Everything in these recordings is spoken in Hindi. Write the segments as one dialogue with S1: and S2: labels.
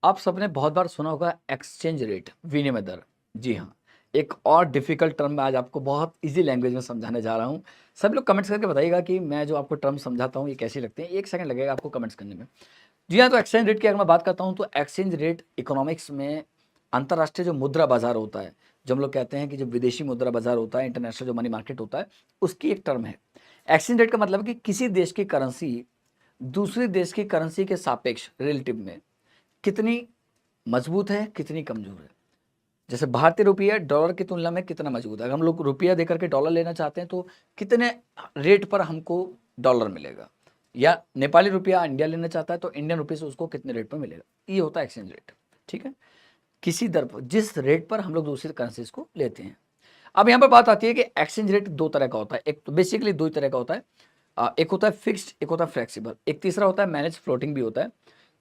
S1: आप सबने बहुत बार सुना होगा एक्सचेंज रेट, विनिमय दर। जी हाँ, एक और डिफिकल्ट टर्म मैं आज आपको बहुत इजी लैंग्वेज में समझाने जा रहा हूँ। सब लोग कमेंट्स करके बताइएगा कि मैं जो आपको टर्म समझाता हूँ ये कैसी लगती है। 1 सेकंड लगेगा आपको कमेंट्स करने में। जी हाँ, तो एक्सचेंज रेट की अगर मैं बात करता हूँ तो एक्सचेंज रेट इकोनॉमिक्स में अंतर्राष्ट्रीय जो मुद्रा बाजार होता है, जो हम लोग कहते हैं कि जो विदेशी मुद्रा बाजार होता है, इंटरनेशनल जो मनी मार्केट होता है, उसकी एक टर्म है। एक्सचेंज रेट का मतलब है कि किसी देश की करेंसी दूसरे देश की करेंसी के सापेक्ष रिलेटिव में कितनी मजबूत है, कितनी कमज़ोर है। जैसे भारतीय रुपया डॉलर की तुलना में कितना मजबूत है। अगर हम लोग रुपया देकर के डॉलर लेना चाहते हैं तो कितने रेट पर हमको डॉलर मिलेगा, या नेपाली रुपया इंडिया लेना चाहता है तो इंडियन रुपये से उसको कितने रेट पर मिलेगा। ये होता है एक्सचेंज रेट। ठीक है, किसी दर पर, जिस रेट पर हम लोग दूसरी करेंसीज को लेते हैं। अब यहाँ पर बात आती है कि एक्सचेंज रेट 2 तरह का होता है। एक तो बेसिकली 2 तरह का होता है। एक होता है फिक्स्ड, एक होता है फ्लेक्सिबल। एक तीसरा होता है मैनेज फ्लोटिंग भी होता है।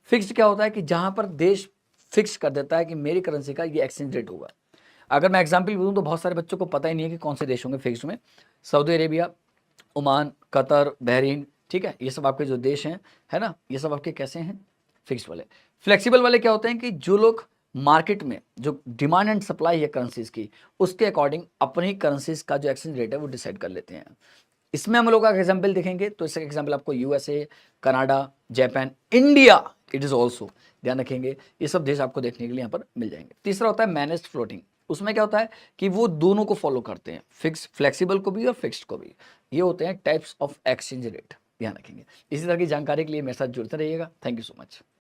S1: फिक्स्ड क्या होता है कि जहां पर देश फिक्स कर देता है कि मेरी करेंसी का ये एक्सचेंज रेट होगा। अगर मैं एग्जांपल दूं तो बहुत सारे बच्चों को पता ही नहीं है कि कौन से देश होंगे फिक्स्ड में। Saudi Arabia, Oman, Qatar, Bahrain, ठीक है, ये सब आपके जो देश हैं, है ना, ये सब आपके कैसे हैं, फिक्स्ड वाले। फ्लेक्सिबल वाले क्या होते हैं कि जो लोग मार्केट में जो डिमांड एंड सप्लाई है करेंसीज की, उसके अकॉर्डिंग अपनी करेंसीज का जो एक्सचेंज रेट है वो डिसाइड कर लेते हैं। इसमें हम लोग का एग्जाम्पल देखेंगे तो इसका एग्जाम्पल आपको USA, Canada, Japan, India, it is also, ध्यान रखेंगे, ये सब देश आपको देखने के लिए यहाँ पर मिल जाएंगे। तीसरा होता है मैनेज्ड फ्लोटिंग। उसमें क्या होता है कि वो दोनों को फॉलो करते हैं, फिक्स फ्लेक्सिबल को भी और फिक्स्ड को भी। ये होते हैं टाइप्स ऑफ एक्सचेंज रेट, ध्यान रखेंगे। इसी तरह की जानकारी के लिए मेरे साथ जुड़ते रहिएगा। Thank you so much.